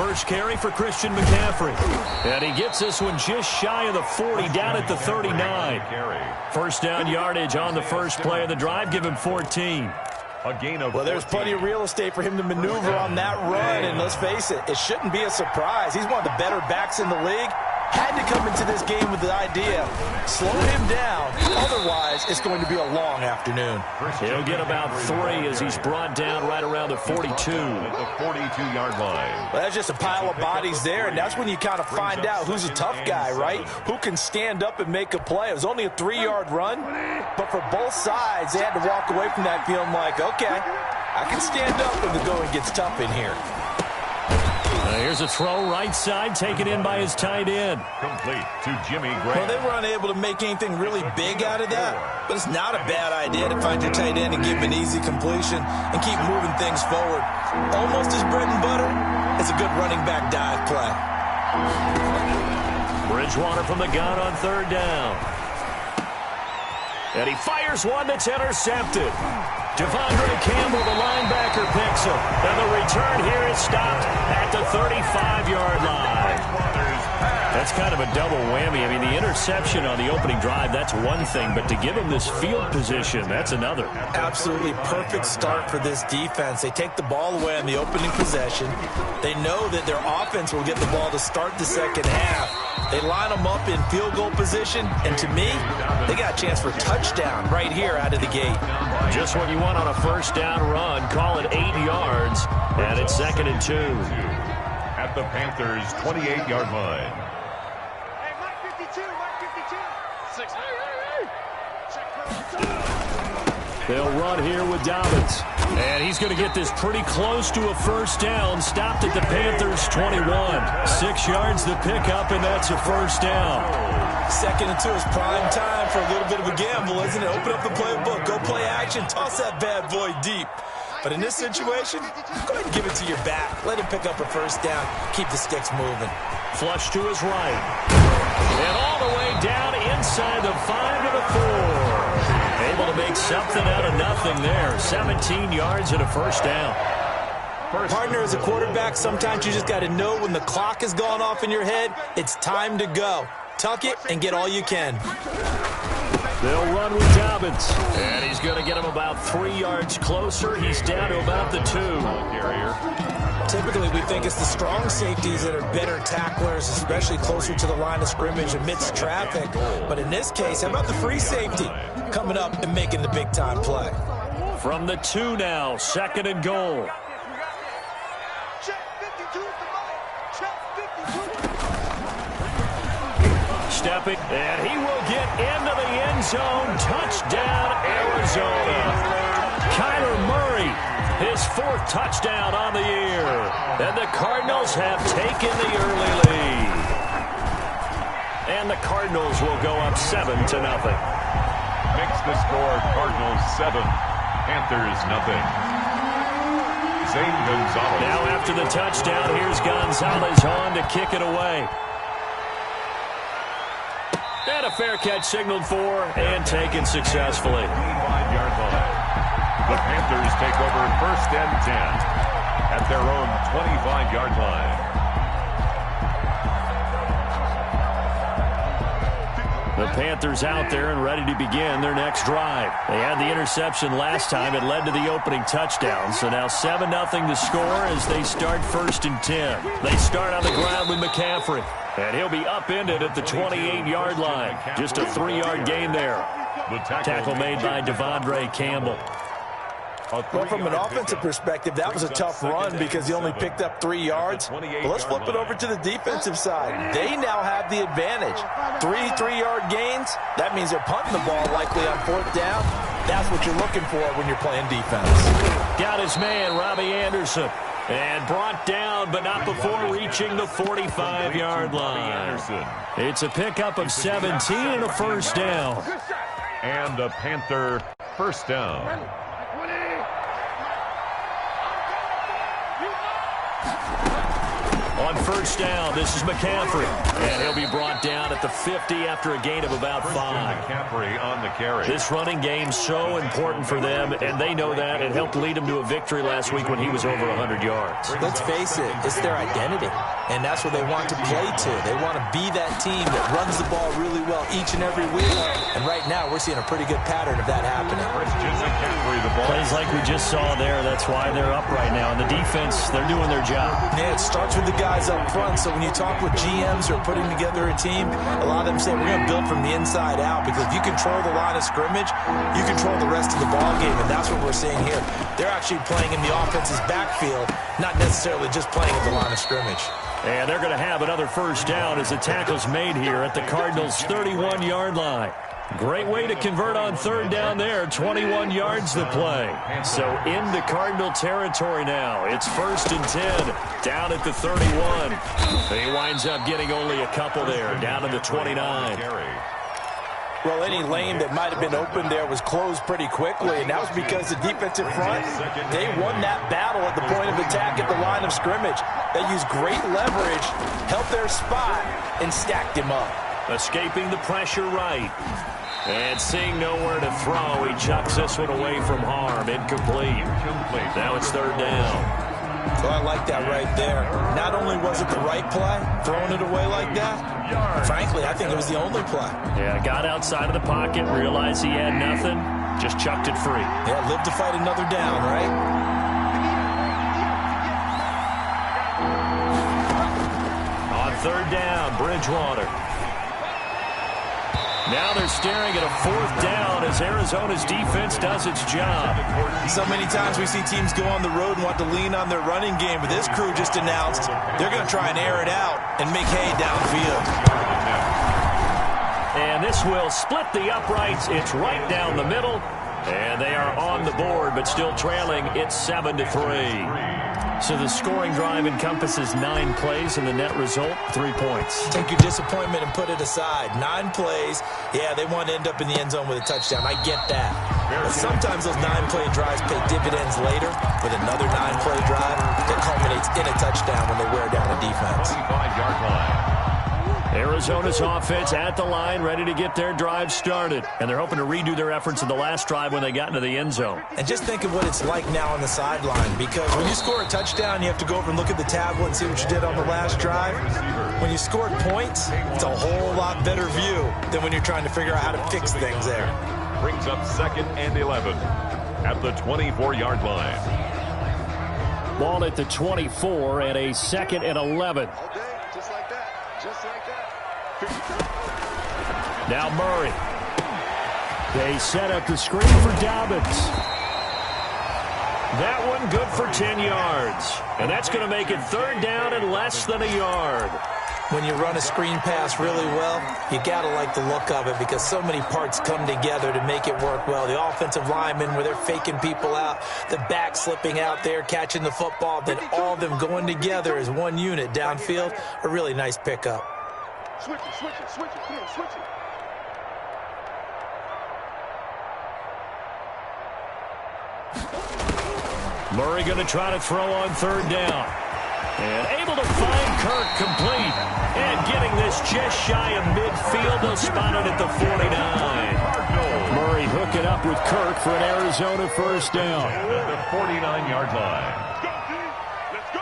first carry for Christian McCaffrey. And he gets this one just shy of the 40, down at the 39. First down yardage on the first play of the drive. Give him 14. Well, there's plenty of real estate for him to maneuver on that run. And let's face it, it shouldn't be a surprise. He's one of the better backs in the league. Had to come into this game with the idea, slow him down. Otherwise, it's going to be a long afternoon. He'll get about 3 as he's brought down right around the 42. At the 42-yard line. Well, that's just a pile of bodies there, and that's when you kind of find out who's a tough guy, right? Who can stand up and make a play. It was only a 3-yard run, but for both sides, they had to walk away from that feeling like, okay, I can stand up when the going gets tough in here. Here's a throw right side, taken in by his tight end. Complete to Jimmy Graham. Well, they were unable to make anything really big out of that, but it's not a bad idea to find your tight end and give him an easy completion and keep moving things forward. Almost his bread and butter. It's a good running back dive play. Bridgewater from the gun on third down. And he fires one that's intercepted. Devondre Campbell, the linebacker, picks him. And the return here is stopped at the 35-yard line. That's kind of a double whammy. I mean, the interception on the opening drive, that's one thing. But to give him this field position, that's another. Absolutely perfect start for this defense. They take the ball away on the opening possession. They know that their offense will get the ball to start the second half. They line them up in field goal position, and to me, they got a chance for touchdown right here out of the gate. Just what you want on a first down run. Call it 8 yards, and it's 2nd and 2. At the Panthers' 28-yard line. They'll run here with Dobbins. And he's going to get this pretty close to a first down. Stopped at the Panthers' 21. 6 yards the pickup, and that's a first down. 2nd and 2 is prime time for a little bit of a gamble, isn't it? Open up the playbook, go play action, toss that bad boy deep. But in this situation, go ahead and give it to your back. Let him pick up a first down. Keep the sticks moving. Flush to his right. And all the way down inside the 5 to the 4. Able to make something out of nothing there. 17 yards and a first down. Partner, as a quarterback, sometimes you just got to know when the clock has gone off in your head, it's time to go. Tuck it and get all you can. They'll run with Dobbins. And he's going to get him about 3 yards closer. He's down to about the 2. Typically, we think it's the strong safeties that are better tacklers, especially closer to the line of scrimmage amidst traffic. But in this case, how about the free safety coming up and making the big-time play? From the 2 now, 2nd and goal. Stepping, and he will get into the end zone. Touchdown, Arizona. Kyler Murray, his 4th touchdown on the year. And the Cardinals have taken the early lead. And the Cardinals will go up 7-0. Makes the score Cardinals 7, Panthers nothing. Zane Gonzalez. Now after the touchdown, here's Gonzalez on to kick it away. And a fair catch signaled for and taken successfully. 25-yard line. The Panthers take over 1st and 10 at their own 25-yard line. The Panthers out there and ready to begin their next drive. They had the interception last time. It led to the opening touchdown. So now 7-0 to score as they start 1st and 10. They start on the ground with McCaffrey. And he'll be upended at the 28-yard line. Just a 3-yard gain there. Tackle made by Devondre Campbell. Well, from an offensive perspective, that was a tough run because he only picked up 3 yards. But let's flip it over to the defensive side. They now have the advantage. 3-3-yard gains, that means they're punting the ball likely on 4th down. That's what you're looking for when you're playing defense. Got his man, Robbie Anderson. And brought down, but not before reaching the 45-yard line. It's a pickup of 17 and a first down. And a Panther first down. On first down. This is McCaffrey. And he'll be brought down at the 50 after a gain of about 5. McCaffrey on the carry. This running game's so important for them, and they know that. It helped lead them to a victory last week when he was over 100 yards. Let's face it, it's their identity, and that's what they want to play to. They want to be that team that runs the ball really well each and every week, and right now we're seeing a pretty good pattern of that happening. Plays like we just saw there, that's why they're up right now. And the defense, they're doing their job. Yeah, it starts with the guys up front, so when you talk with GMs who are putting together a team, a lot of them say we're going to build from the inside out, because if you control the line of scrimmage, you control the rest of the ball game, and that's what we're seeing here. They're actually playing in the offense's backfield, not necessarily just playing at the line of scrimmage. And they're going to have another first down as the tackle's made here at the Cardinals' 31-yard line. Great way to convert on third down there. 21 yards to play. So into Cardinal territory now. It's 1st and 10 down at the 31. He winds up getting only a couple there, down to the 29. Well, any lane that might have been open there was closed pretty quickly, and that was because the defensive front, they won that battle at the point of attack at the line of scrimmage. They used great leverage, held their spot, and stacked him up. Escaping the pressure right. And seeing nowhere to throw, he chucks this one away from harm. Incomplete. Now it's third down. So I like that right there. Not only was it the right play, throwing it away like that, frankly, I think it was the only play. Yeah, got outside of the pocket, realized he had nothing, just chucked it free. Yeah, live to fight another down, right? On third down, Bridgewater. Now they're staring at a fourth down as Arizona's defense does its job. So many times we see teams go on the road and want to lean on their running game, but this crew just announced they're going to try and air it out and make hay downfield. And this will split the uprights. It's right down the middle. And they are on the board, but still trailing. It's 7-3. So the scoring drive encompasses 9 plays, and the net result, 3 points. Take your disappointment and put it aside. 9 plays. Yeah, they want to end up in the end zone with a touchdown. I get that. But sometimes those 9-play drives pay dividends later with another 9-play drive that culminates in a touchdown when they wear down a defense. 25-yard line. Arizona's offense at the line, ready to get their drive started. And they're hoping to redo their efforts in the last drive when they got into the end zone. And just think of what it's like now on the sideline, because when you score a touchdown, you have to go over and look at the tablet and see what you did on the last drive. When you scored points, it's a whole lot better view than when you're trying to figure out how to fix things there. Brings up 2nd and 11 at the 24-yard line. Ball at the 24 and a 2nd and 11. Now Murray. They set up the screen for Dobbins. That one good for 10 yards. And that's going to make it third down and less than a yard. When you run a screen pass really well, you got to like the look of it, because so many parts come together to make it work well. The offensive linemen, where they're faking people out, the back slipping out there, catching the football, then all of them going together as one unit downfield. A really nice pickup. Switch it, come on, switch it. Murray going to try to throw on third down. And able to find Kirk complete. And getting this just shy of midfield. They'll spot it at the 49. Murray hooking up with Kirk for an Arizona first down. At the 49-yard line. Let's go.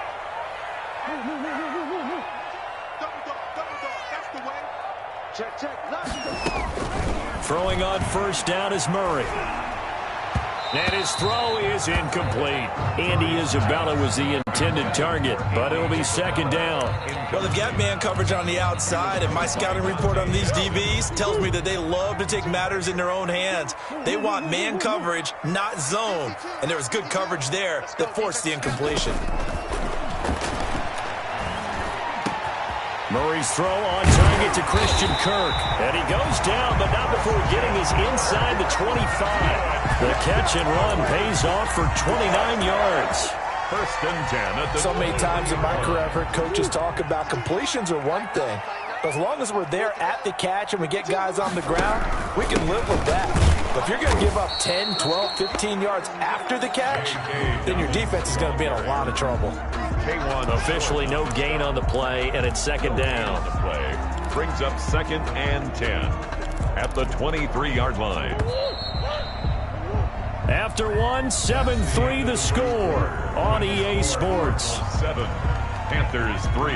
Double dog. That's the way. Check. Throwing on first down is Murray. And his throw is incomplete. Andy Isabella was the intended target, but it'll be second down. Well, they've got man coverage on the outside, and my scouting report on these DBs tells me that they love to take matters in their own hands. They want man coverage, not zone. And there was good coverage there that forced the incompletion. Murray's throw on target to Christian Kirk. And he goes down, but not before getting his inside the 25. The catch and run pays off for 29 yards. 1st and 10 at the... So many times in my career I've heard coaches talk about completions are one thing. But as long as we're there at the catch and we get guys on the ground, we can live with that. But if you're going to give up 10, 12, 15 yards after the catch, then your defense is going to be in a lot of trouble. Officially no gain on the play, and it's second down. The play brings up 2nd and 10 at the 23-yard line. After one, 7-3 the score on EA Sports. 7, Panthers 3.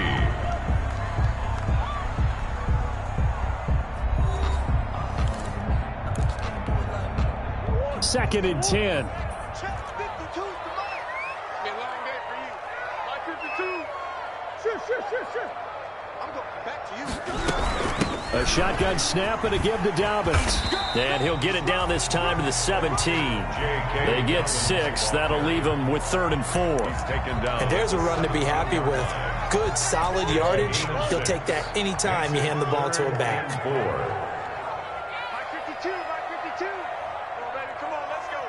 Second and 10. Check 52's the line. Be a long day for you. My 52. Sure. I'm going back to you. A shotgun snap and a give to Dobbins. And he'll get it down this time to the 17. They get 6. That'll leave them with 3rd and 4. And there's a run to be happy with. Good, solid yardage. He'll take that anytime you hand the ball to a back. My 52. Come on, baby. Come on, let's go.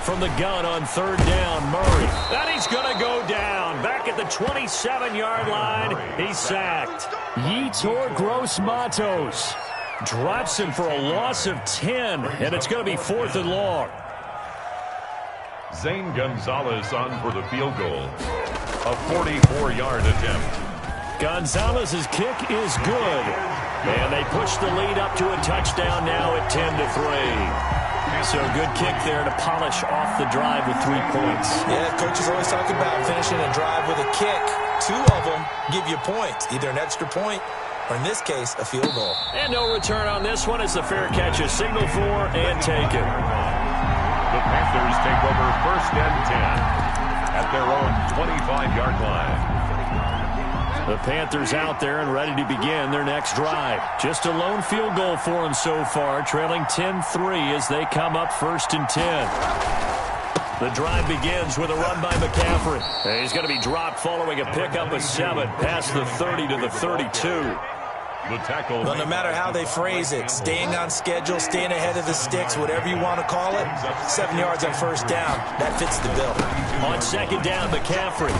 From the gun on 3rd down, Murray. And he's going to go down. Back at the 27-yard line, he's sacked. Yetur Gross-Matos drops him for a loss of 10, and it's going to be 4th and long. Zane Gonzalez on for the field goal. A 44-yard attempt. Gonzalez's kick is good. And they push the lead up to a touchdown now at 10-3. So good kick there to polish off the drive with 3 points. Yeah, coaches always talk about finishing a drive with a kick. 2 of them give you points, either an extra point or, in this case, a field goal. And no return on this one as the fair catch is signaled for and taken. The Panthers take over 1st and 10 at their own 25-yard line. The Panthers out there and ready to begin their next drive. Just a lone field goal for them so far, trailing 10-3 as they come up 1st and 10. The drive begins with a run by McCaffrey. And he's going to be dropped following a pickup of 7 past the 30 to the 32. The tackle. Well, no matter how they phrase it, staying on schedule, staying ahead of the sticks, whatever you want to call it, 7 yards on 1st down, that fits the bill. On 2nd down, McCaffrey.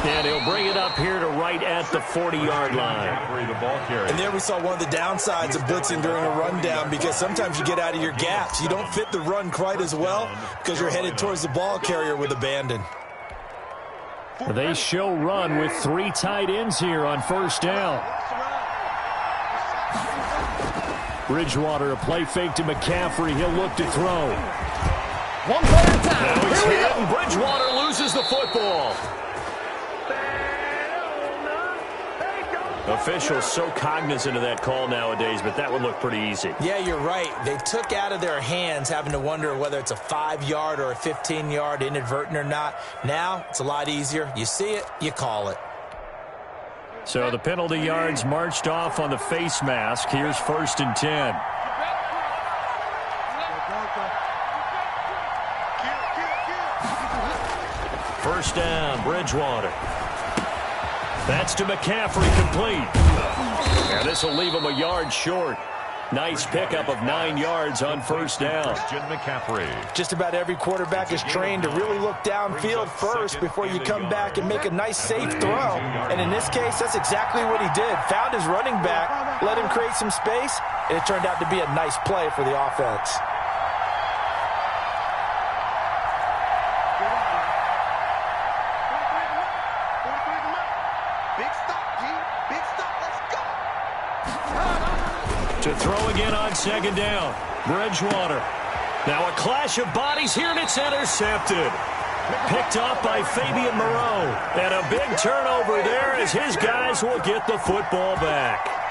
And he'll bring it up here to right at the 40-yard line. And there we saw one of the downsides of blitzing during a rundown, because sometimes you get out of your gaps. You don't fit the run quite as well because you're headed towards the ball carrier with abandon. They show run with 3 tight ends here on 1st down. Bridgewater, a play fake to McCaffrey. He'll look to throw. One play at a time. Now he's hit, and Bridgewater loses the football. Officials so cognizant of that call nowadays, but that would look pretty easy. Yeah, you're right. They took out of their hands having to wonder whether it's a 5-yard or a 15-yard, inadvertent or not. Now, it's a lot easier. You see it, you call it. So the penalty yards marched off on the face mask. Here's 1st and 10. First down, Bridgewater. That's to McCaffrey, complete. And this will leave him a yard short. Nice pickup of 9 yards on 1st down. McCaffrey. Just about every quarterback is trained to really look downfield first before you come back and make a nice, safe throw. And in this case, that's exactly what he did. Found his running back, let him create some space, and it turned out to be a nice play for the offense. To throw again on 2nd down. Bridgewater. Now a clash of bodies here, and it's intercepted. Picked off by Fabian Moreau. And a big turnover there as his guys will get the football back.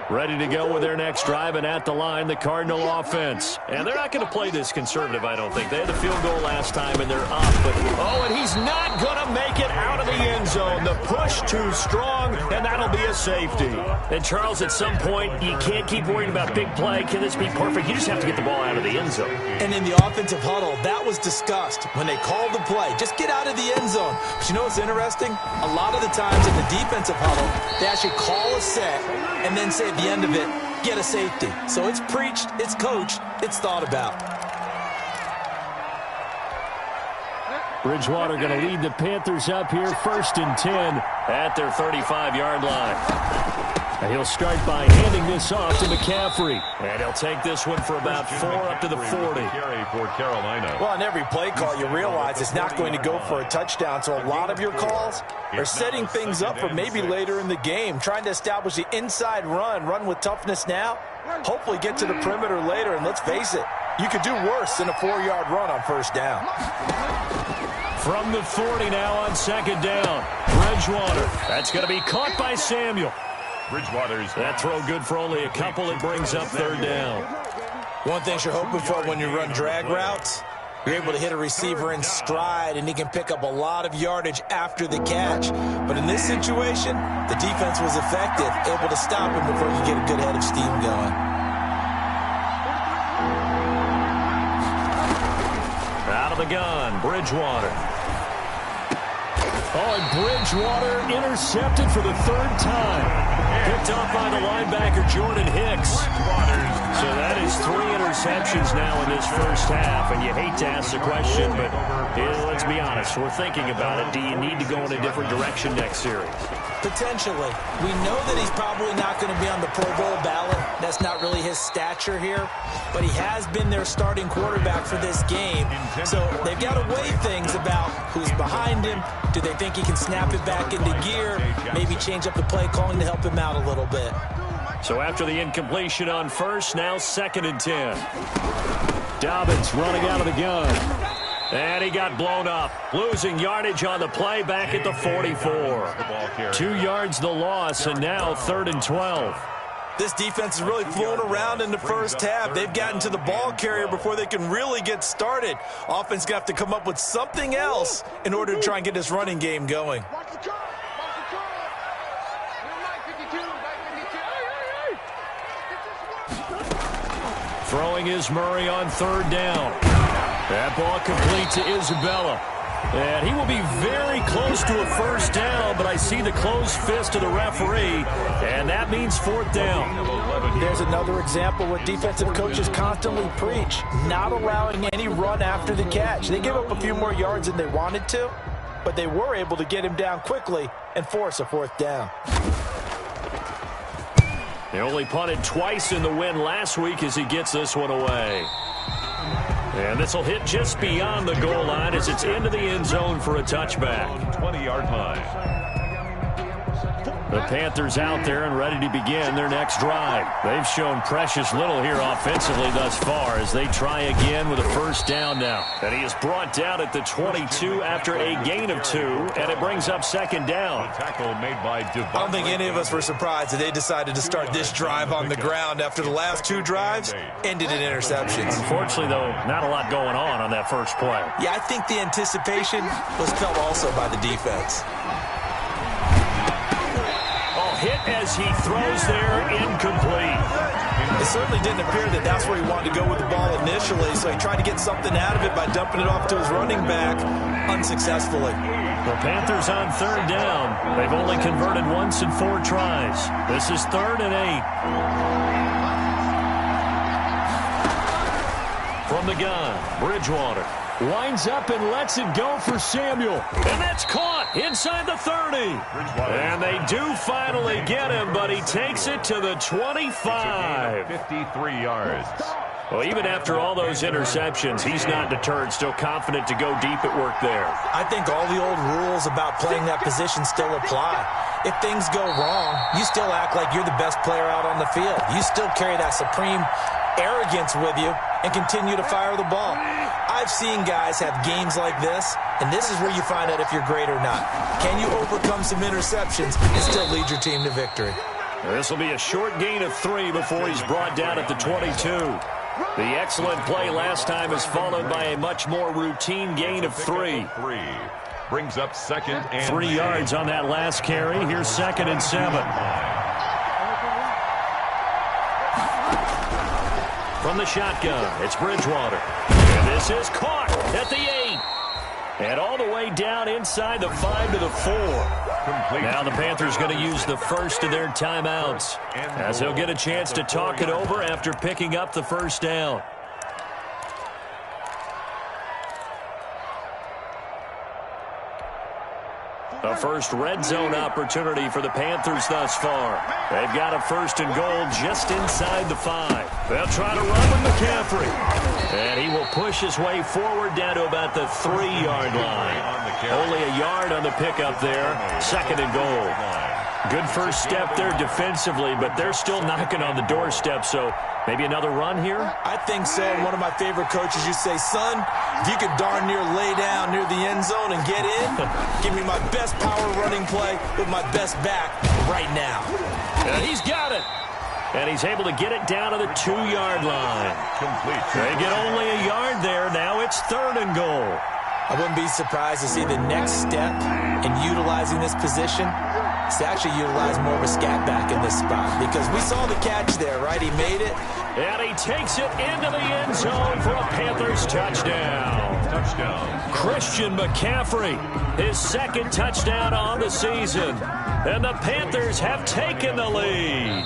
Ready to go with their next drive, and at the line, the Cardinal offense. And they're not going to play this conservative, I don't think. They had the field goal last time, and they're up. But, oh, and he's not going to make it out of the end zone. The push too strong, and that'll be a safety. And, Charles, at some point, you can't keep worrying about big play. Can this be perfect? You just have to get the ball out of the end zone. And in the offensive huddle, that was discussed when they called the play. Just get out of the end zone. But you know what's interesting? A lot of the times in the defensive huddle, they actually call a set and then say at the end of it, get a safety. So it's preached, it's coached, it's thought about. Bridgewater going to lead the Panthers up here, 1st and 10 at their 35-yard line. And he'll start by handing this off to McCaffrey. And he'll take this one for about 4 up to the 40. Carry for Carolina. Well, on every play call, you realize it's not going to go for a touchdown. So a lot of your calls are setting things up for maybe later in the game, trying to establish the inside run with toughness now, hopefully get to the perimeter later. And let's face it, you could do worse than a 4-yard run on 1st down. From the 40 now on 2nd down. Bridgewater. That's going to be caught by Samuel. Bridgewater's that throw good for only a couple. It brings up 3rd down. One thing you're hoping for when you run drag routes, you're able to hit a receiver in stride, and he can pick up a lot of yardage after the catch. But in this situation, the defense was effective, able to stop him before you get a good head of steam going. Out of the gun, Bridgewater. Oh, and Bridgewater intercepted for the 3rd time. Picked off by the linebacker, Jordan Hicks. So that is 3 interceptions now in this 1st half. And you hate to ask the question, but let's be honest. We're thinking about it. Do you need to go in a different direction next series? Potentially. We know that he's probably not going to be on the Pro Bowl ballot. That's not really his stature here. But he has been their starting quarterback for this game. So they've got to weigh things about who's behind him. Do they think he can snap it back into gear? Maybe change up the play calling to help him out a little bit. So after the incompletion on 1st, now 2nd and 10. Dobbins running out of the gun. And he got blown up. Losing yardage on the play back at the 44. 2 yards the loss, and now 3rd and 12. This defense has really flown around in the 1st half. They've gotten to the ball carrier before they can really get started. Offense going to have to come up with something else in order to try and get this running game going. Throwing is Murray on 3rd down. That ball complete to Isabella. And he will be very close to a 1st down, but I see the closed fist of the referee, and that means 4th down. There's another example where defensive coaches constantly preach, not allowing any run after the catch. They give up a few more yards than they wanted to, but they were able to get him down quickly and force a 4th down. They only punted twice in the win last week as he gets this one away. And this will hit just beyond the goal line as it's into the end zone for a touchback. 20-yard line. The Panthers out there and ready to begin their next drive. They've shown precious little here offensively thus far as they try again with a 1st down now. And he is brought down at the 22 after a gain of 2, and it brings up 2nd down. Tackle made by I don't think any of us were surprised that they decided to start this drive on the ground after the last 2 drives ended in interceptions. Unfortunately, though, not a lot going on that 1st play. Yeah, I think the anticipation was felt also by the defense. Hit as he throws there, incomplete. It certainly didn't appear that that's where he wanted to go with the ball initially, so he tried to get something out of it by dumping it off to his running back unsuccessfully. The Panthers on 3rd down. They've only converted once in 4 tries. This is 3rd and 8. From the gun, Bridgewater winds up and lets it go for Samuel. And that's caught inside the 30. And they do finally get him, but he takes it to the 25. 53 yards. Well, even after all those interceptions, he's not deterred, still confident to go deep at work there. I think all the old rules about playing that position still apply. If things go wrong, you still act like you're the best player out on the field. You still carry that supreme arrogance with you and continue to fire the ball. I've seen guys have games like this, and this is where you find out if you're great or not. Can you overcome some interceptions and still lead your team to victory? This will be a short gain of 3 before he's brought down at the 22. The excellent play last time is followed by a much more routine gain of 3. Brings up 2nd and 3 yards on that last carry. Here's 2nd and 7. From the shotgun, it's Bridgewater. And this is caught at the 8. And all the way down inside the 5 to the 4. Now the Panthers going to use the first of their timeouts as they'll get a chance to talk it over after picking up the 1st down. A first red zone opportunity for the Panthers thus far. They've got a first and goal just inside the 5. They'll try to run with McCaffrey. And he will push his way forward down to about the 3-yard line. Only a yard on the pickup there. Second and goal. Good first step there defensively, but they're still knocking on the doorstep, so maybe another run here? I think so. One of my favorite coaches, you say, son, if you could darn near lay down near the end zone and get in, give me my best power running play with my best back right now. And he's got it. And he's able to get it down to the 2-yard line. Complete. They get only a yard there. Now it's third and goal. I wouldn't be surprised to see the next step in utilizing this position is to actually utilize more of a scat back in this spot, because we saw the catch there, right? He made it. And he takes it into the end zone for a Panthers touchdown. Touchdown. Christian McCaffrey, his second touchdown on the season. And the Panthers have taken the lead.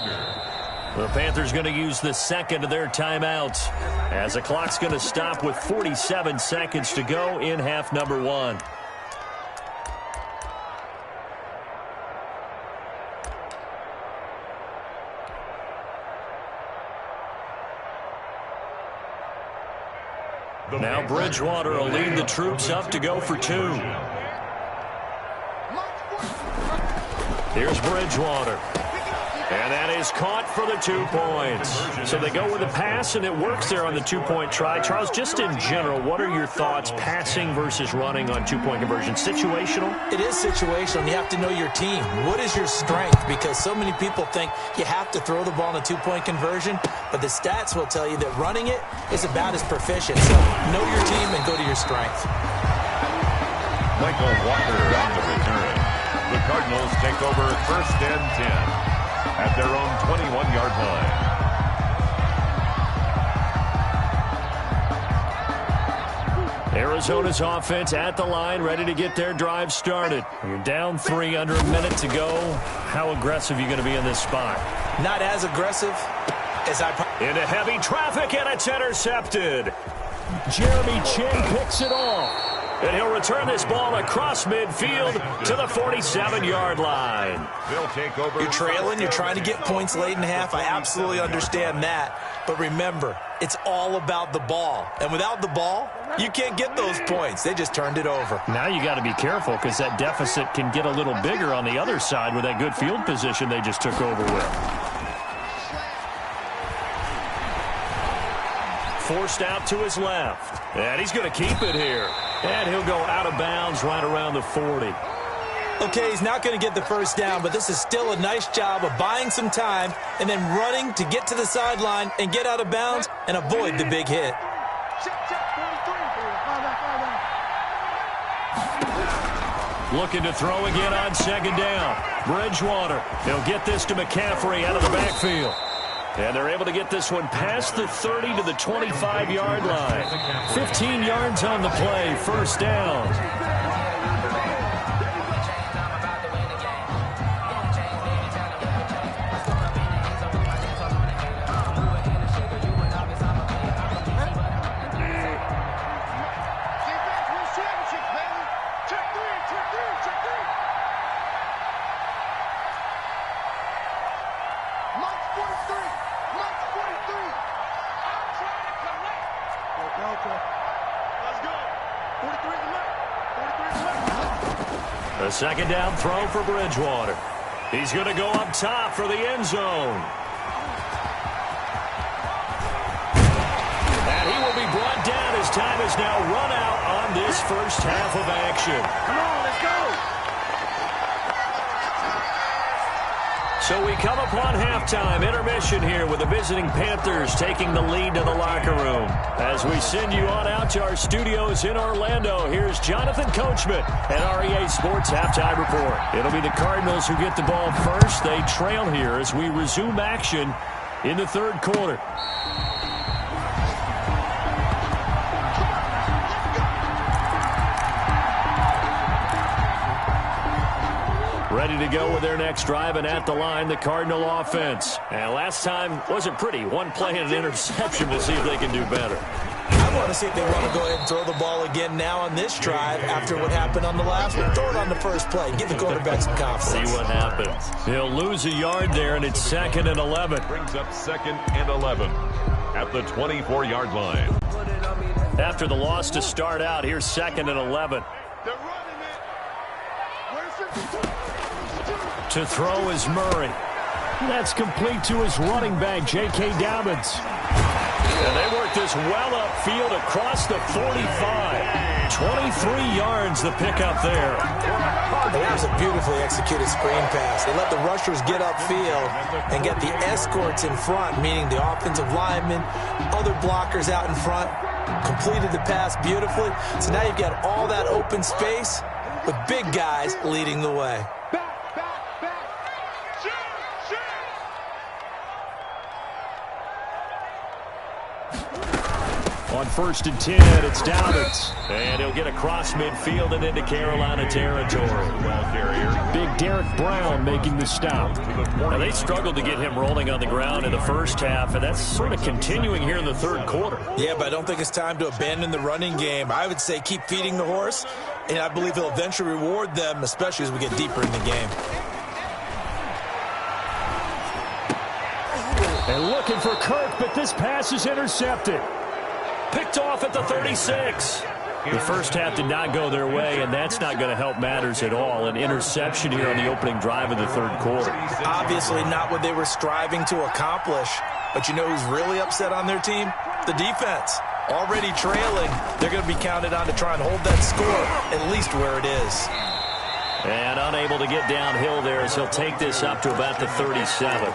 The Panthers going to use the second of their timeouts as the clock's going to stop with 47 seconds to go in half number 1. Now Bridgewater will lead the troops up to go for 2. Here's Bridgewater. And that is caught for the 2 points. So they go with a pass, and it works there on the 2-point try. Charles, just in general, what are your thoughts passing versus running on 2-point conversion? Situational? It is situational. You have to know your team. What is your strength? Because so many people think you have to throw the ball in a 2-point conversion, but the stats will tell you that running it is about as proficient. So know your team and go to your strength. Michael Walker on the return. The Cardinals take over first and 10. At their own 21-yard line. Arizona's offense at the line, ready to get their drive started. You're down 3, under a minute to go. How aggressive are you going to be in this spot? Not as aggressive as I... Into heavy traffic, and it's intercepted. Jeremy Chin picks it off. And he'll return this ball across midfield to the 47-yard line. They'll take over. You're trailing. You're trying to get points late in half. I absolutely understand that. But remember, it's all about the ball. And without the ball, you can't get those points. They just turned it over. Now you got to be careful, because that deficit can get a little bigger on the other side with that good field position they just took over with. Forced out to his left. And he's going to keep it here. And he'll go out of bounds right around the 40. Okay, he's not going to get the first down, but this is still a nice job of buying some time and then running to get to the sideline and get out of bounds and avoid the big hit. Looking to throw again on second down. Bridgewater. He'll get this to McCaffrey out of the backfield. And they're able to get this one past the 30 to the 25-yard line. 15 yards on the play, first down. A second down throw for Bridgewater. He's going to go up top for the end zone. And he will be brought down as time is now run out on this first half of action. Come on, let's go. So we come upon halftime intermission here with the visiting Panthers taking the lead to the locker room. As we send you on out to our studios in Orlando, here's Jonathan Coachman at REA Sports Halftime Report. It'll be the Cardinals who get the ball first. They trail here as we resume action in the third quarter. Ready to go with their next drive, and at the line, the Cardinal offense. And last time wasn't pretty. One play and an interception. To see if they can do better. I want to see if they want to go ahead and throw the ball again now on this drive after what happened on the last one. Throw it on the first play. Give the quarterback some confidence. See what happens. He'll lose a yard there, and it's 2nd and 11. Brings up 2nd and 11 at the 24-yard line. After the loss to start out, here's 2nd and 11. They're running it. Where's it? To throw is Murray. That's complete to his running back, J.K. Dobbins. And they work this well upfield across the 45. 23 yards the pickup there. That was a beautifully executed screen pass. They let the rushers get upfield and get the escorts in front, meaning the offensive linemen, other blockers out in front. Completed the pass beautifully. So now you've got all that open space with big guys leading the way. On 1st and 10, it's Dobbins. And he'll get across midfield and into Carolina territory. Big Derek Brown making the stop. Now, they struggled to get him rolling on the ground in the first half, and that's sort of continuing here in the third quarter. Yeah, but I don't think it's time to abandon the running game. I would say keep feeding the horse, and I believe he'll eventually reward them, especially as we get deeper in the game. And looking for Kirk, but this pass is intercepted. Picked off at the 36. The first half did not go their way, and that's not going to help matters at all. An interception here on the opening drive of the third quarter. Obviously not what they were striving to accomplish. But you know who's really upset on their team? The defense. Already trailing. They're going to be counted on to try and hold that score at least where it is. And unable to get downhill there as he'll take this up to about the 37.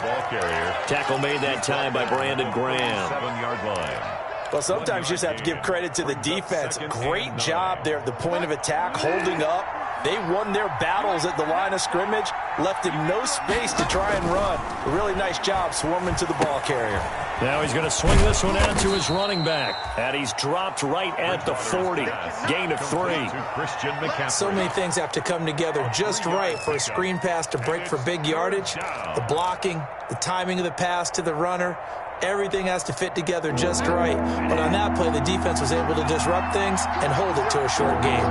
Tackle made that time by Brandon Graham. 7-yard line. Well, sometimes you just have to give credit to the defense. Great job there at the point of attack, holding up. They won their battles at the line of scrimmage, left him no space to try and run. A really nice job swarming to the ball carrier. Now he's going to swing this one out to his running back. And he's dropped right at the 40. Gain of 3. So many things have to come together just right for a screen pass to break for big yardage. The blocking, the timing of the pass to the runner. Everything has to fit together just right. But on that play, the defense was able to disrupt things and hold it to a short game.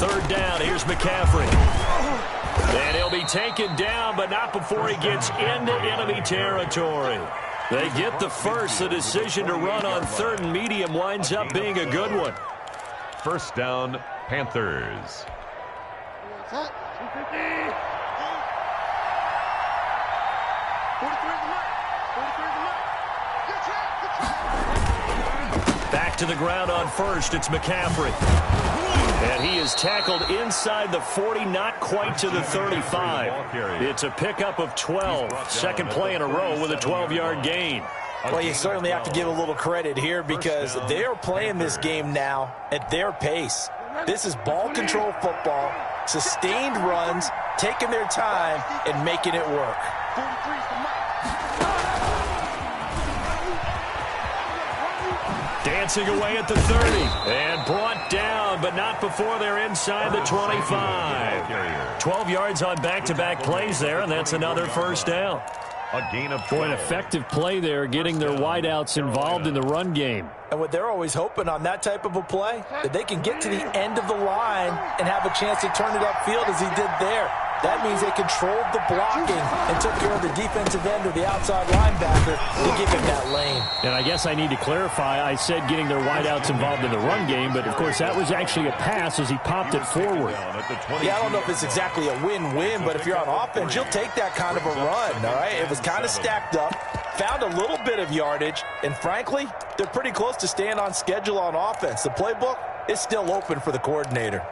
Third down, here's McCaffrey. And he'll be taken down, but not before he gets into enemy territory. They get the first. The decision to run on 3rd and medium winds up being a good one. First down, Panthers. Back to the ground on 1st. It's McCaffrey. And he is tackled inside the 40, not quite to the 35. It's a pickup of 12. Second play in a row with a 12-yard gain. Well, you certainly have to give a little credit here because they are playing this game now at their pace. This is ball control football, sustained runs, taking their time, and making it work. Dancing away at the 30. And brought down, but not before they're inside the 25. 12 yards on back-to-back plays there, and that's another first down. A gain of 12. For an effective play there, getting their wideouts involved in the run game. And what they're always hoping on that type of a play, that they can get to the end of the line and have a chance to turn it upfield as he did there. That means they controlled the blocking and took care of the defensive end or the outside linebacker to give him that lane. And I guess I need to clarify, I said getting their wideouts involved in the run game, but of course that was actually a pass as he popped it forward. Yeah, I don't know if it's exactly a win-win, but if you're on offense, you'll take that kind of a run, all right? It was kind of stacked up, found a little bit of yardage, and frankly, they're pretty close to staying on schedule on offense. The playbook is still open for the coordinator.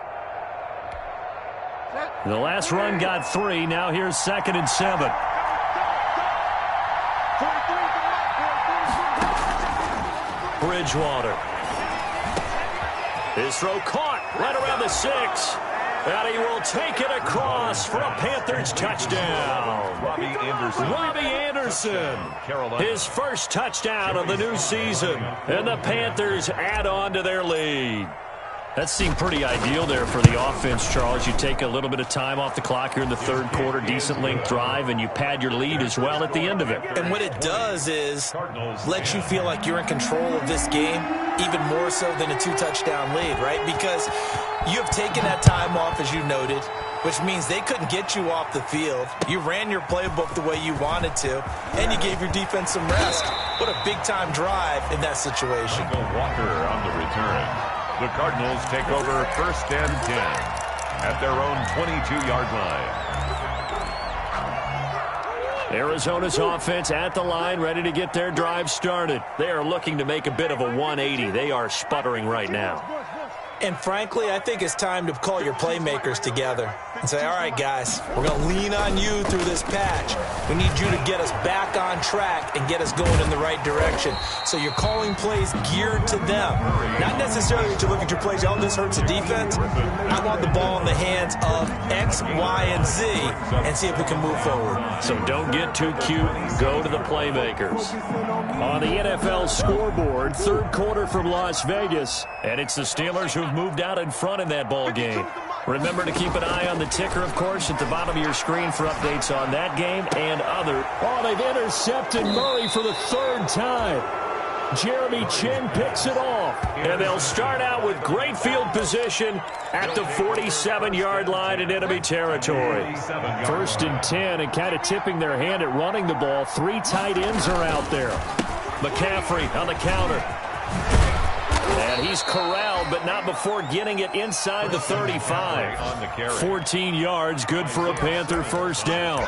The last run got 3. Now here's 2nd and 7. Bridgewater. His throw caught right around the 6. And he will take it across for a Panthers touchdown. Robbie Anderson. His first touchdown of the new season. And the Panthers add on to their lead. That seemed pretty ideal there for the offense, Charles. You take a little bit of time off the clock here in the third quarter, decent length drive, and you pad your lead as well at the end of it. And what it does is let you feel like you're in control of this game, even more so than a 2-touchdown lead, right? Because you have taken that time off, as you noted, which means they couldn't get you off the field. You ran your playbook the way you wanted to, and you gave your defense some rest. What a big-time drive in that situation. Walker on the return. The Cardinals take over first and 10 at their own 22-yard line. Arizona's offense at the line, ready to get their drive started. They are looking to make a bit of a 180. They are sputtering right now. And frankly, I think it's time to call your playmakers together and say, all right, guys, we're going to lean on you through this patch. We need you to get us back on track and get us going in the right direction. So you're calling plays geared to them. Not necessarily to look at your plays, oh, this hurts the defense. I want the ball in the hands of X, Y, and Z and see if we can move forward. So don't get too cute. Go to the playmakers. On the NFL scoreboard, third quarter from Las Vegas, and it's the Steelers who've moved out in front in that ball game. Remember to keep an eye on the ticker, of course, at the bottom of your screen for updates on that game and other. Oh, they've intercepted Murray for the third time. Jeremy Chin picks it off, and they'll start out with great field position at the 47-yard line in enemy territory. First and 10, and kind of tipping their hand at running the ball. Three tight ends are out there. McCaffrey on the counter. And he's corralled, but not before getting it inside the 35. 14 yards, good for a Panther first down.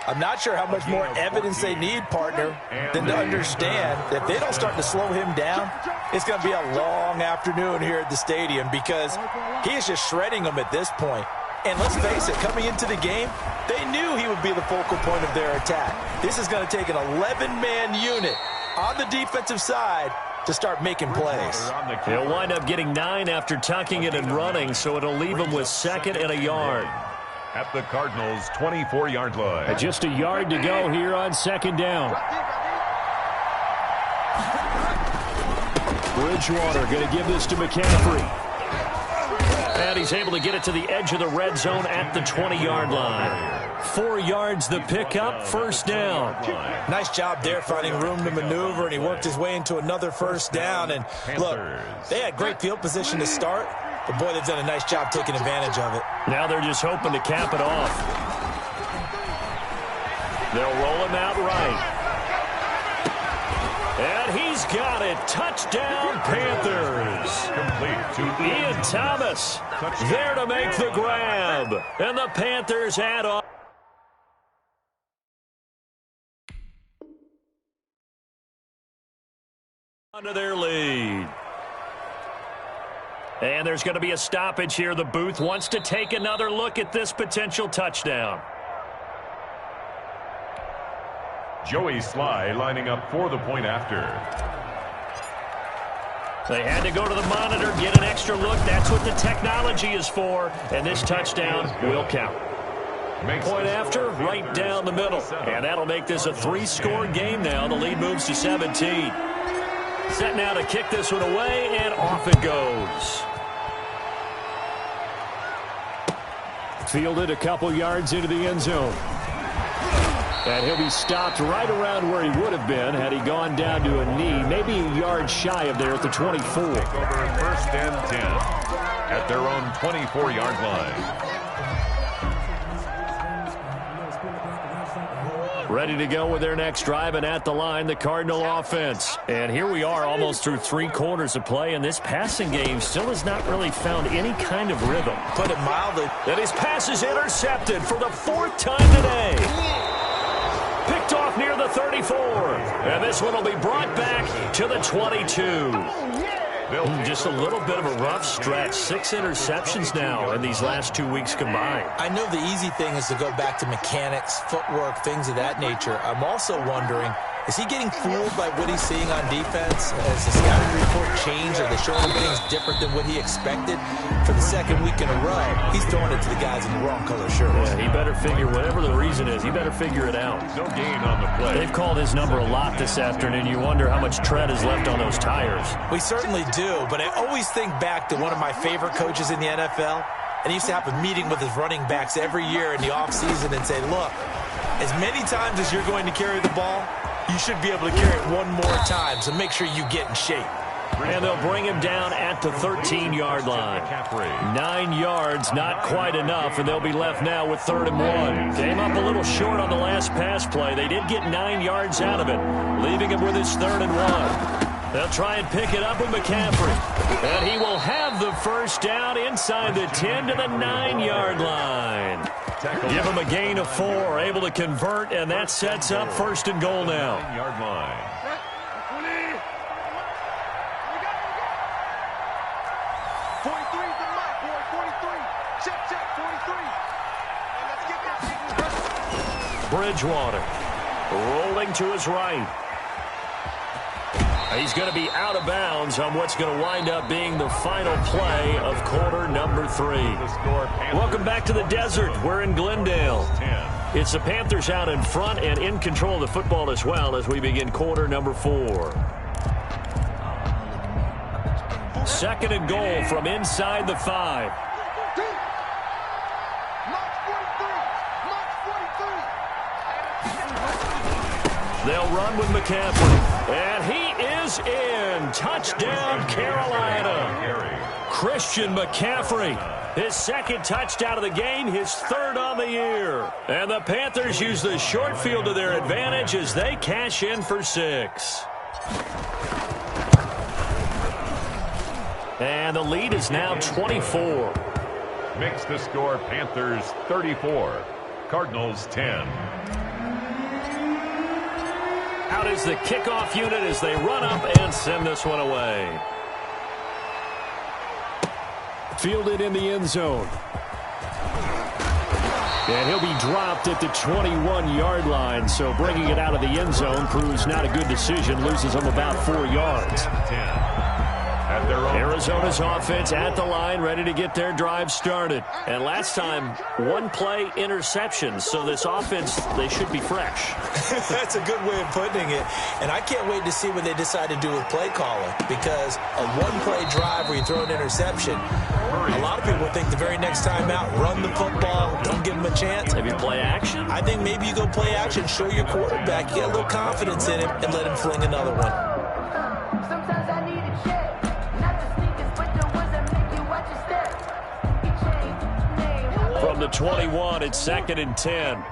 I'm not sure how much more evidence they need, partner, than to understand that if they don't start to slow him down, it's going to be a long afternoon here at the stadium because he is just shredding them at this point. And let's face it, coming into the game, they knew he would be the focal point of their attack. This is going to take an 11-man unit on the defensive side to start making plays. He'll wind up getting 9 after tucking it and running, so it'll leave him with second and a yard. At the Cardinals' 24-yard line. And just a yard to go here on second down. Bridgewater going to give this to McCaffrey. And he's able to get it to the edge of the red zone at the 20-yard line. 4 yards the pickup, first down. Nice job there finding room to maneuver, and he worked his way into another first down. And look, they had great field position to start, but boy, they've done a nice job taking advantage of it. Now they're just hoping to cap it off. They'll roll him out right. And he's got it. Touchdown, Panthers. Complete to Ian Thomas there to make the grab. And the Panthers add on to their lead. And there's going to be a stoppage here. The booth wants to take another look at this potential touchdown. Joey Sly lining up for the point after. They had to go to the monitor, get an extra look. That's what the technology is for. And this touchdown will count. Point after, right down the middle. And that'll make this a 3-score game now. The lead moves to 17. Set now to kick this one away, and off it goes. Fielded a couple yards into the end zone. And he'll be stopped right around where he would have been had he gone down to a knee, maybe a yard shy of there at the 24. Over first and 10 at their own 24-yard line. Ready to go with their next drive, and at the line, the Cardinal offense. And here we are almost through 3 quarters of play, and this passing game still has not really found any kind of rhythm. Put it mildly. And his pass is intercepted for the 4th time today. Picked off near the 34. And this one will be brought back to the 22. Just a little bit of a rough stretch. 6 interceptions now in these last 2 weeks combined. I know the easy thing is to go back to mechanics, footwork, things of that nature. I'm also wondering, Is he getting fooled by what he's seeing on defense? Has the scouting report changed? Are they showing him things different than what he expected? For the second week in a row, he's throwing it to the guys in the wrong color shirts. Yeah, he better figure, whatever the reason is, he better figure it out. No gain on the play. They've called his number a lot this afternoon. You wonder how much tread is left on those tires. We certainly do, but I always think back to one of my favorite coaches in the NFL, and he used to have a meeting with his running backs every year in the offseason and say, look, as many times as you're going to carry the ball, you should be able to carry it one more time, so make sure you get in shape. And they'll bring him down at the 13-yard line. 9 yards, not quite enough, and they'll be left now with 3rd and 1. Came up a little short on the last pass play. They did get 9 yards out of it, leaving him with his 3rd and 1. They'll try and pick it up with McCaffrey. And he will have the first down inside the 10 to the 9-yard line. Give him a gain of 4, able to convert, and that sets up 1st and goal now. 9-yard line. 43 is the mark, boy. 43. Check, 43. And let's get that. Bridgewater rolling to his right. He's going to be out of bounds on what's going to wind up being the final play of quarter number 3. Welcome back to the desert. We're in Glendale. It's the Panthers out in front and in control of the football as well as we begin quarter number 4. 2nd and goal from inside the 5. They'll run with McCaffrey. And he is in. Touchdown, Carolina. Christian McCaffrey. His 2nd touchdown of the game, his 3rd on the year. And the Panthers use the short field to their advantage as they cash in for 6. And the lead is now 24. Makes the score Panthers 34, Cardinals 10. Out is the kickoff unit as they run up and send this one away. Fielded in the end zone. And he'll be dropped at the 21-yard line, so bringing it out of the end zone proves not a good decision. Loses him about 4 yards. 10. Arizona's offense at the line, ready to get their drive started. And last time, 1-play interception, so this offense, they should be fresh. That's a good way of putting it. And I can't wait to see what they decide to do with play calling, because a 1-play drive where you throw an interception, a lot of people think the very next time out, run the football, don't give them a chance. Maybe play action? I think maybe you go play action, show your quarterback, get a little confidence in him, and let him fling another one. Sometimes I need a check. From the 21, it's 2nd and 10.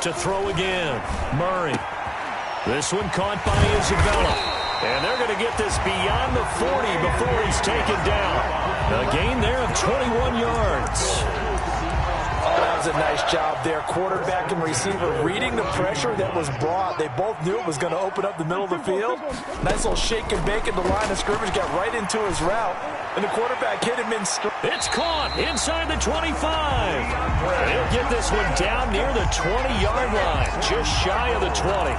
To throw again, Murray. This one caught by Isabella. And they're going to get this beyond the 40 before he's taken down. A gain there of 21 yards. Oh, that was a nice job there. Quarterback and receiver reading the pressure that was brought. They both knew it was going to open up the middle of the field. Nice little shake and bake at the line of scrimmage. Got right into his route. And the quarterback hit him in stride. It's caught inside the 25. They'll get this one down near the 20-yard line. Just shy of the 20.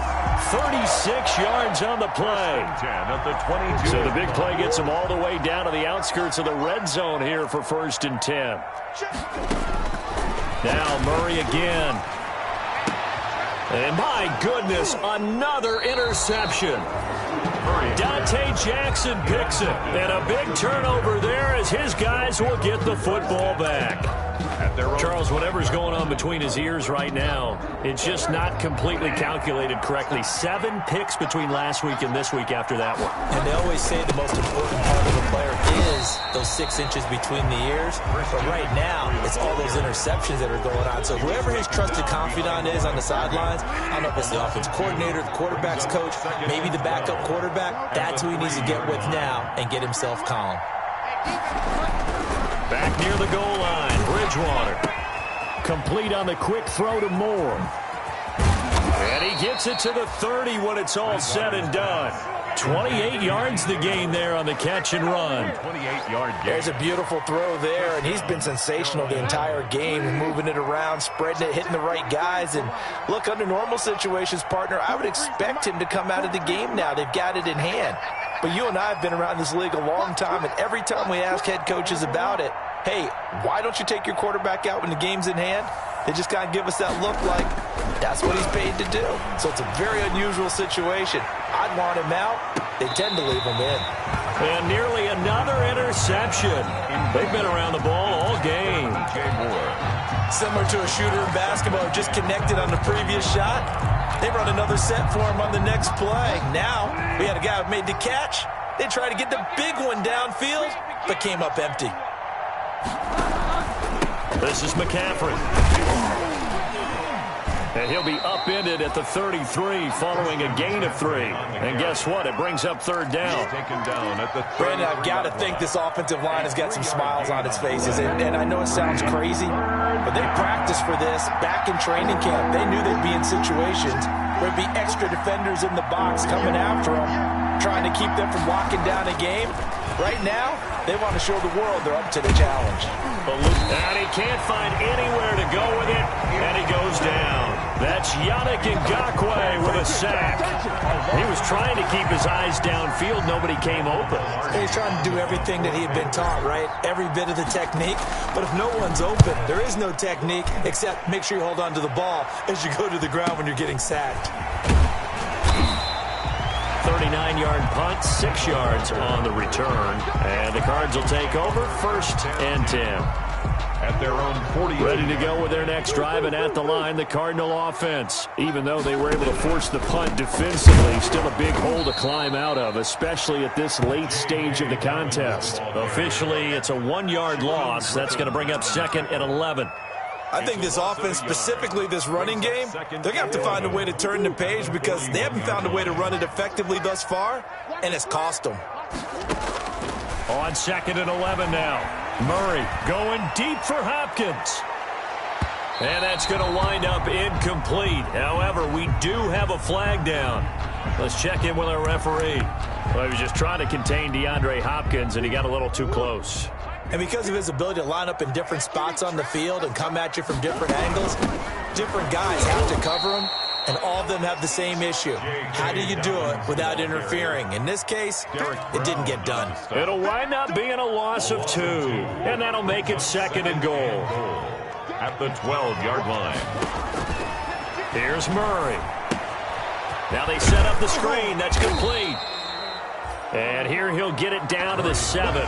36 yards on the play. 10 at the 22. So the big play gets them all the way down to the outskirts of the red zone here for 1st and 10. Now Murray again. And my goodness, another interception. Dante Jackson picks it. And a big turnover there as his guys will get the football back. Charles, whatever's going on between his ears right now, it's just not completely calculated correctly. 7 picks between last week and this week after that one. And they always say the most important part of a player is those 6 inches between the ears. But right now, it's all those interceptions that are going on. So whoever his trusted confidant is on the sidelines, I don't know if it's the offense coordinator, the quarterback's coach, maybe the backup quarterback, that's who he needs to get with now and get himself calm. Back near the goal line, Bridgewater. Complete on the quick throw to Moore. And he gets it to the 30 when it's all said and done. 28 yards the gain there on the catch and run. 28-yard gain. There's a beautiful throw there, and he's been sensational the entire game, moving it around, spreading it, hitting the right guys. And look, under normal situations, partner, I would expect him to come out of the game now. They've got it in hand. But you and I have been around this league a long time, and every time we ask head coaches about it, hey, why don't you take your quarterback out when the game's in hand? They just kind of give us that look like that's what he's paid to do. So it's a very unusual situation. I'd want him out. They tend to leave him in. And nearly another interception. They've been around the ball all game. Similar to a shooter in basketball who just connected on the previous shot. They run another set for him on the next play. Now, we had a guy who made the catch. They tried to get the big one downfield, but came up empty. This is McCaffrey. And he'll be upended at the 33 following a gain of 3. And guess what? It brings up third down. Brandon, I've got to think this offensive line has got some smiles on its faces. And I know it sounds crazy, but they practiced for this back in training camp. They knew they'd be in situations where there'd be extra defenders in the box coming after them, trying to keep them from locking down a game. Right now, they want to show the world they're up to the challenge. And he can't find anywhere to go with it, and he goes down. That's Yannick Ngakoue with a sack. He was trying to keep his eyes downfield. Nobody came open. He's trying to do everything that he had been taught, right? Every bit of the technique. But if no one's open, there is no technique except make sure you hold on to the ball as you go to the ground when you're getting sacked. 39-yard punt, 6 yards on the return. And the Cards will take over, 1st and 10. At their own 40. Ready to go with their next drive, and at the line, the Cardinal offense. Even though they were able to force the punt defensively, still a big hole to climb out of, especially at this late stage of the contest. Officially, it's a 1-yard loss. That's going to bring up 2nd and 11. I think this offense, specifically this running game, they're going to have to find a way to turn the page because they haven't found a way to run it effectively thus far, and it's cost them. On 2nd and 11 now. Murray going deep for Hopkins. And that's going to wind up incomplete. However, we do have a flag down. Let's check in with our referee. Well, he was just trying to contain DeAndre Hopkins, and he got a little too close. And because of his ability to line up in different spots on the field and come at you from different angles, different guys have to cover him, and all of them have the same issue. How do you do it without interfering? In this case, it didn't get done. It'll wind up being a loss of 2, and that'll make it 2nd and goal. At the 12-yard line. Here's Murray. Now they set up the screen. That's complete. And here he'll get it down to the 7.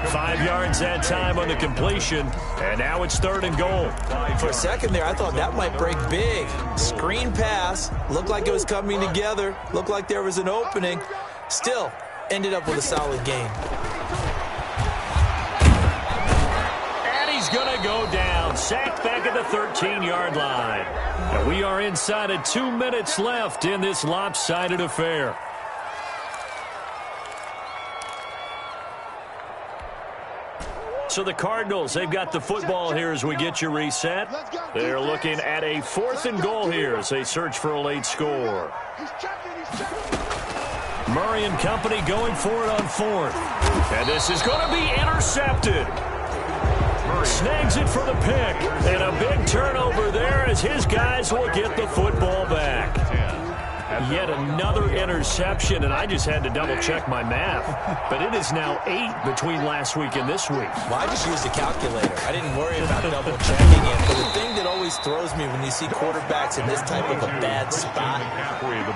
5 yards that time on the completion, and now it's 3rd and goal. For a second there, I thought that might break big. Screen pass, looked like it was coming together, looked like there was an opening. Still, ended up with a solid game. And he's going to go down, sacked back at the 13-yard line. And we are inside of 2 minutes left in this lopsided affair. So the Cardinals, they've got the football here as we get you reset. They're looking at a 4th and goal here as they search for a late score. Murray and company going for it on 4th. And this is going to be intercepted. Snags it for the pick. And a big turnover there as his guys will get the football back. Yet another interception, and I just had to double-check my math. But it is now 8 between last week and this week. Well, I just used a calculator. I didn't worry about double-checking it. But the thing that always throws me when you see quarterbacks in this type of a bad spot,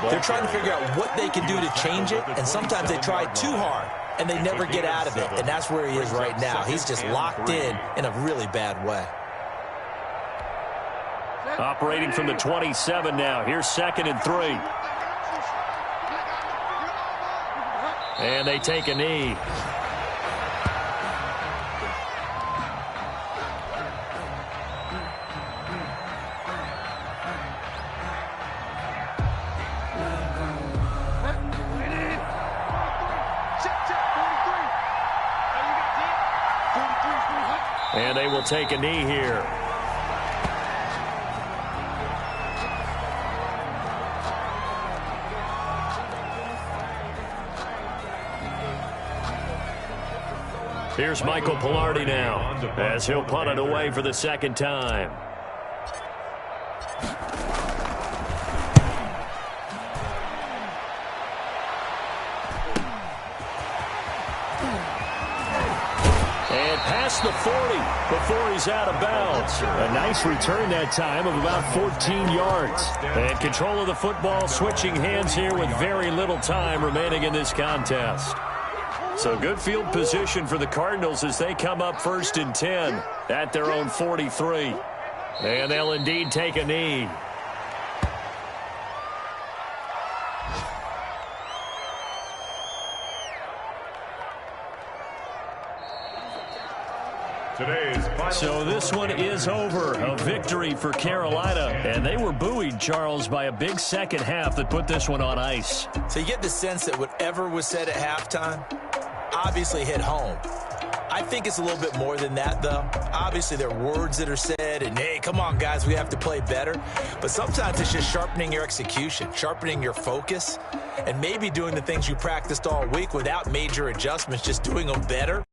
they're trying to figure out what they can do to change it, and sometimes they try too hard, and they never get out of it. And that's where he is right now. He's just locked in a really bad way. Operating from the 27 now. Here's 2nd and 3. And they take a knee. And they will take a knee here. Here's Michael Pilardi now, as he'll punt it away for the second time. And past the 40 before he's out of bounds. A nice return that time of about 14 yards. And control of the football switching hands here with very little time remaining in this contest. So good field position for the Cardinals as they come up 1st and 10 at their own 43. And they'll indeed take a knee. So this one is over. A victory for Carolina. And they were buoyed, Charles, by a big second half that put this one on ice. So you get the sense that whatever was said at halftime obviously hit home. I think it's a little bit more than that, though. Obviously, there are words that are said, and, hey, come on, guys, we have to play better. But sometimes it's just sharpening your execution, sharpening your focus, and maybe doing the things you practiced all week without major adjustments, just doing them better.